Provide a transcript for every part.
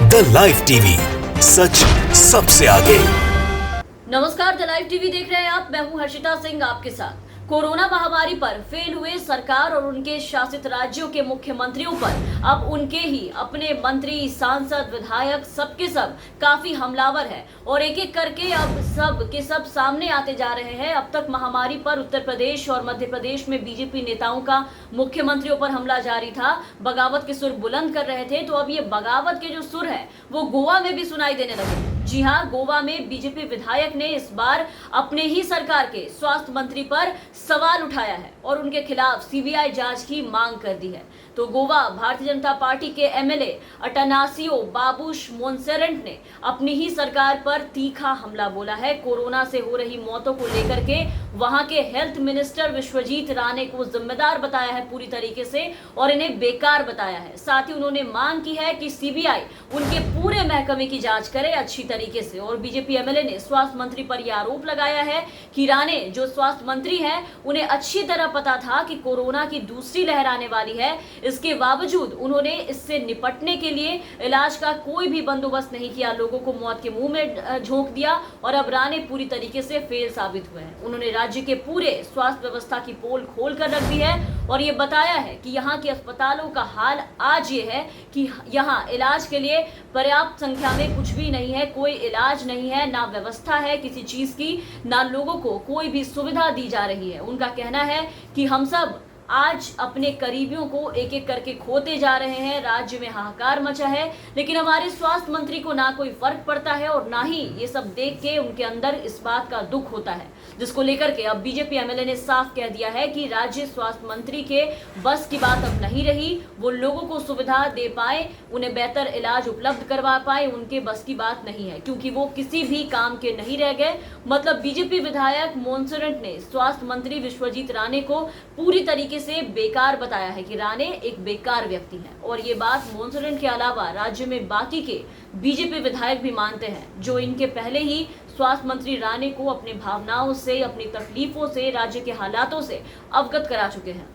The live TV, सच सबसे आगे। नमस्कार, द लाइव टीवी देख रहे हैं आप। मैं हूं हर्षिता सिंह आपके साथ। कोरोना महामारी पर फेल हुए सरकार और उनके शासित राज्यों के मुख्यमंत्रियों पर अब उनके ही अपने मंत्री, सांसद, विधायक सबके सब काफी हमलावर है और एक एक करके अब सब के सब सामने आते जा रहे हैं। अब तक महामारी पर उत्तर प्रदेश और मध्य प्रदेश में बीजेपी नेताओं का मुख्यमंत्रियों पर हमला जारी था, बगावत के सुर बुलंद कर रहे थे। तो अब ये बगावत के जो सुर है वो गोवा में भी सुनाई देने लगे। जी हाँ, गोवा में बीजेपी विधायक ने इस बार अपने ही सरकार के स्वास्थ्य मंत्री पर सवाल उठाया है और उनके खिलाफ सीबीआई जांच की मांग कर दी है। तो गोवा भारतीय जनता पार्टी के एमएलए अटानासियो बाबूश मोन्सेरेंट ने अपनी ही सरकार पर तीखा हमला बोला है। कोरोना से हो रही मौतों को लेकर के वहां के हेल्थ मिनिस्टर विश्वजीत राणे को जिम्मेदार बताया है पूरी तरीके से और इन्हें बेकार बताया है। साथ ही उन्होंने मांग की है कि सीबीआई उनके पूरे महकमे की जांच करे अच्छी तरीके से। और बीजेपी एमएलए ने स्वास्थ्य मंत्री पर यह आरोप लगाया है कि राणे जो स्वास्थ्य मंत्री हैं उन्हें अच्छी तरह पता था कि कोरोना की दूसरी लहर आने वाली है। इसके बावजूद उन्होंने इससे निपटने के लिए इलाज का कोई भी बंदोबस्त नहीं किया, लोगों को मौत के मुंह में झोंक दिया और अब राणे पूरी तरीके से फेल साबित हुए हैं। उन्होंने राज्य के पूरे स्वास्थ्य व्यवस्था की पोल खोल कर रख दी है और ये बताया है कि यहाँ के अस्पतालों का हाल आज ये है कि यहाँ इलाज के लिए पर्याप्त संख्या में कुछ भी नहीं है, कोई इलाज नहीं है, ना व्यवस्था है किसी चीज की, ना लोगों को कोई भी सुविधा दी जा रही है। उनका कहना है कि हम सब आज अपने करीबियों को एक एक करके खोते जा रहे हैं, राज्य में हाहाकार मचा है, लेकिन हमारे स्वास्थ्य मंत्री को ना कोई फर्क पड़ता है और ना ही ये सब देख के उनके अंदर इस बात का दुख होता है, जिसको लेकर के अब बीजेपी एमएलए ने साफ कह दिया है कि राज्य स्वास्थ्य मंत्री के बस की बात अब नहीं रही। वो लोगों को सुविधा दे पाए, उन्हें बेहतर इलाज उपलब्ध करवा पाए, उनके बस की बात नहीं है, क्योंकि वो किसी भी काम के नहीं रह गए। मतलब बीजेपी विधायक मोन्सेरेंट ने स्वास्थ्य मंत्री विश्वजीत राणे को पूरी तरीके से बेकार बताया है कि राणे एक बेकार व्यक्ति है। और ये बात मोन्सेरेंट के अलावा राज्य में बाकी के बीजेपी विधायक भी मानते हैं, जो इनके पहले ही स्वास्थ्य मंत्री राणे को अपनी भावनाओं से, अपनी तकलीफों से, राज्य के हालातों से अवगत करा चुके हैं।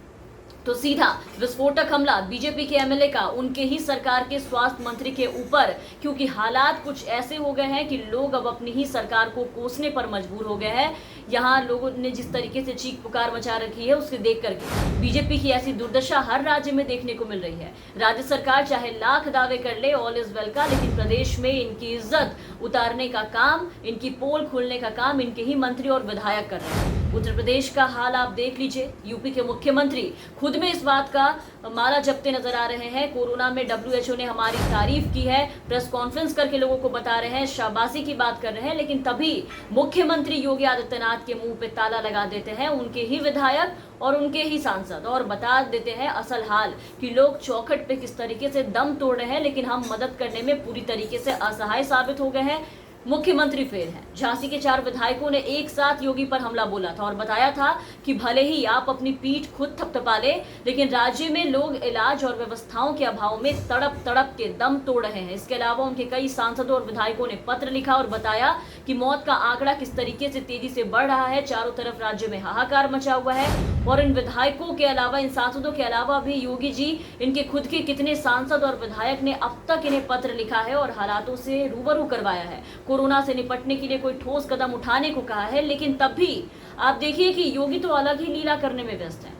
तो सीधा विस्फोटक हमला बीजेपी के एमएलए का उनके ही सरकार के स्वास्थ्य मंत्री के ऊपर, क्योंकि हालात कुछ ऐसे हो गए हैं कि लोग अब अपनी ही सरकार को कोसने पर मजबूर हो गए हैं। यहाँ लोगों ने जिस तरीके से चीख पुकार मचा रखी है उसके देख करके बीजेपी की ऐसी दुर्दशा हर राज्य में देखने को मिल रही है। राज्य सरकार चाहे लाख दावे कर ले, ऑल इज वेल का, लेकिन प्रदेश में इनकी इज्जत उतारने का काम, इनकी पोल खोलने का काम इनके ही मंत्री और विधायक कर रहे हैं। उत्तर प्रदेश का हाल आप देख लीजिए। यूपी के मुख्यमंत्री खुद में इस बात का माला जपते नजर आ रहे हैं। कोरोना में डब्ल्यूएचओ ने हमारी तारीफ की है, प्रेस कॉन्फ्रेंस करके लोगों को बता रहे हैं, शाबाशी की बात कर रहे हैं, लेकिन तभी मुख्यमंत्री योगी आदित्यनाथ के मुंह पे ताला लगा देते हैं उनके ही विधायक और उनके ही सांसद और बता देते हैं असल हाल कि लोग चौखट पे किस तरीके से दम तोड़ रहे हैं, लेकिन हम मदद करने में पूरी तरीके से असहाय साबित हो गए हैं। मुख्यमंत्री फेल हैं। झांसी के 4 विधायकों ने एक साथ योगी पर हमला बोला था और बताया था कि भले ही आप अपनी पीठ खुद थपथपा ले, लेकिन राज्य में लोग इलाज और व्यवस्थाओं के अभाव में तड़प तड़प के दम तोड़ रहे हैं। इसके अलावा उनके कई सांसदों और विधायकों ने पत्र लिखा और बताया कि मौत का आंकड़ा किस तरीके से तेजी से बढ़ रहा है, चारों तरफ राज्य में हाहाकार मचा हुआ है। और इन विधायकों के अलावा, इन सांसदों के अलावा भी योगी जी, इनके खुद के कितने सांसद और विधायक ने अब तक इन्हें पत्र लिखा है और हालातों से रूबरू करवाया है, कोरोना से निपटने के लिए कोई ठोस कदम उठाने को कहा है, लेकिन तब भी आप देखिए कि योगी तो अलग ही लीला करने में व्यस्त है।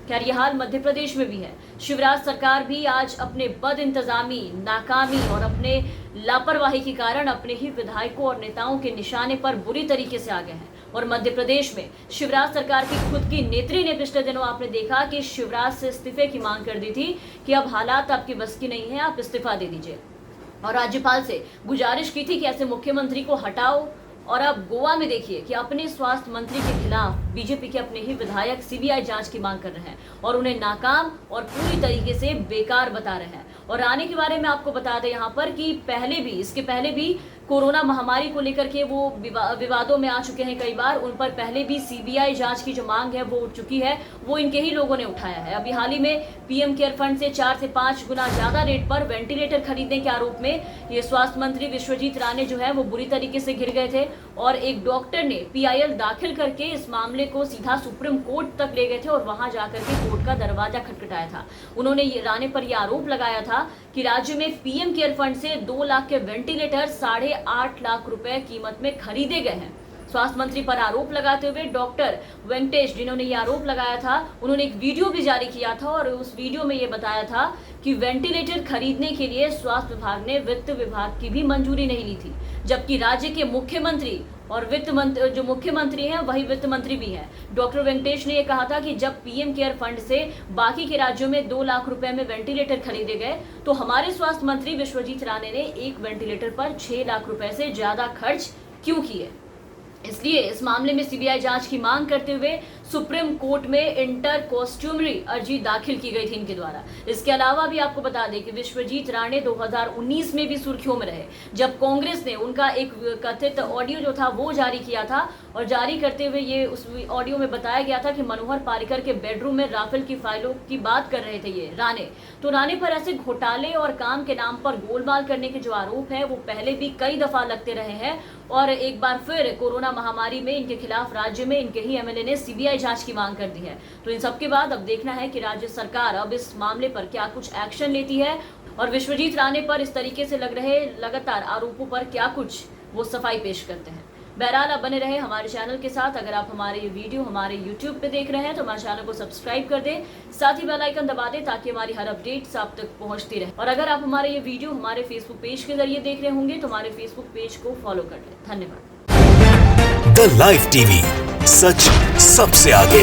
खैर ये हाल मध्य प्रदेश में भी है। शिवराज सरकार भी आज अपने बद इंतजामी, नाकामी और अपने लापरवाही के कारण अपने ही विधायकों और नेताओं के निशाने पर बुरी तरीके से आ गए हैं। और मध्य प्रदेश में शिवराज सरकार की खुद की नेत्री ने पिछले दिनों आपने देखा कि शिवराज से इस्तीफे की मांग कर दी थी कि अब हालात आपकी बस की नहीं है, आप इस्तीफा दे दीजिए, और राज्यपाल से गुजारिश की थी कि ऐसे मुख्यमंत्री को हटाओ। और अब गोवा में देखिए कि अपने स्वास्थ्य मंत्री के खिलाफ बीजेपी के अपने ही विधायक सीबीआई जांच की मांग कर रहे हैं और उन्हें नाकाम और पूरी तरीके से बेकार बता रहे हैं। और राणे के बारे में आपको बता दें यहाँ पर कि इसके पहले भी कोरोना महामारी को लेकर के वो विवादों में आ चुके हैं कई बार। उन पर पहले भी सीबीआई जांच की जो मांग है वो उठ चुकी है, वो इनके ही लोगों ने उठाया है। अभी हाल ही में पीएम केयर फंड से 4 से 5 गुना ज्यादा रेट पर वेंटिलेटर खरीदने के आरोप में ये स्वास्थ्य मंत्री विश्वजीत राणे जो है वो बुरी तरीके से घिर गए थे और एक डॉक्टर ने पीआईएल दाखिल करके इस मामले मामले को सीधा सुप्रीम कोर्ट तक ले गए थे और वहां जाकर के कोर्ट का दरवाजा खटखटाया था। उन्होंने राणे पर यह आरोप लगाया था कि राज्य में पीएम केयर फंड से 2 लाख के वेंटिलेटर 8.5 लाख रुपए कीमत में खरीदे गए हैं। स्वास्थ्य मंत्री पर आरोप लगाते हुए डॉक्टर वेंकटेश, जिन्होंने ये आरोप लगाया था, उन्होंने एक वीडियो भी जारी किया था और उस वीडियो में ये बताया था कि वेंटिलेटर खरीदने के लिए स्वास्थ्य विभाग ने वित्त विभाग की भी मंजूरी नहीं ली थी, जबकि राज्य के मुख्यमंत्री और वित्त मंत्री, जो मुख्यमंत्री हैं वही वित्त मंत्री भी हैं। डॉक्टर वेंकटेश ने यह कहा था कि जब पीएम केयर फंड से बाकी के राज्यों में 2 लाख रुपए में वेंटिलेटर खरीदे गए तो हमारे स्वास्थ्य मंत्री विश्वजीत राणे ने एक वेंटिलेटर पर 6 लाख रुपए से ज्यादा खर्च क्यों किए। इसलिए इस मामले में सीबीआई जांच की मांग करते हुए सुप्रीम कोर्ट में इंटर कॉस्ट्यूमरी अर्जी दाखिल की गई थी इनके द्वारा। इसके अलावा भी आपको बता दें कि विश्वजीत राणे 2019 में भी सुर्खियों में रहे, जब कांग्रेस ने उनका एक कथित ऑडियो जो था वो जारी किया था और जारी करते हुए ये उस ऑडियो में बताया गया था कि मनोहर पारिकर के बेडरूम में राफेल की फाइलों की बात कर रहे थे ये राणे। तो राणे पर ऐसे घोटाले और काम के नाम पर गोलमाल करने के जो आरोप है वो पहले भी कई दफा लगते रहे हैं और एक बार फिर कोरोना महामारी में इनके खिलाफ राज्य में इनके ही एमएलए ने सीबीआई जांच की मांग कर दी है। तो इन सबके बाद अब देखना है कि राज्य सरकार अब इस मामले पर क्या कुछ एक्शन लेती है और विश्वजीत राणे पर इस तरीके से लग रहे लगातार आरोपों पर क्या कुछ वो सफाई पेश करते हैं। बहरहाल आप बने रहे हमारे चैनल के साथ। अगर आप हमारे ये वीडियो हमारे YouTube पे देख रहे हैं तो हमारे चैनल को सब्सक्राइब कर दें, साथ ही बेल आइकन दबा दें ताकि हमारी हर अपडेट्स आप तक पहुंचती रहे। और अगर आप हमारे ये वीडियो हमारे फेसबुक पेज के जरिए देख रहे होंगे तो हमारे फेसबुक पेज को फॉलो कर लें। धन्यवाद। द लाइव टीवी, सच सबसे आगे।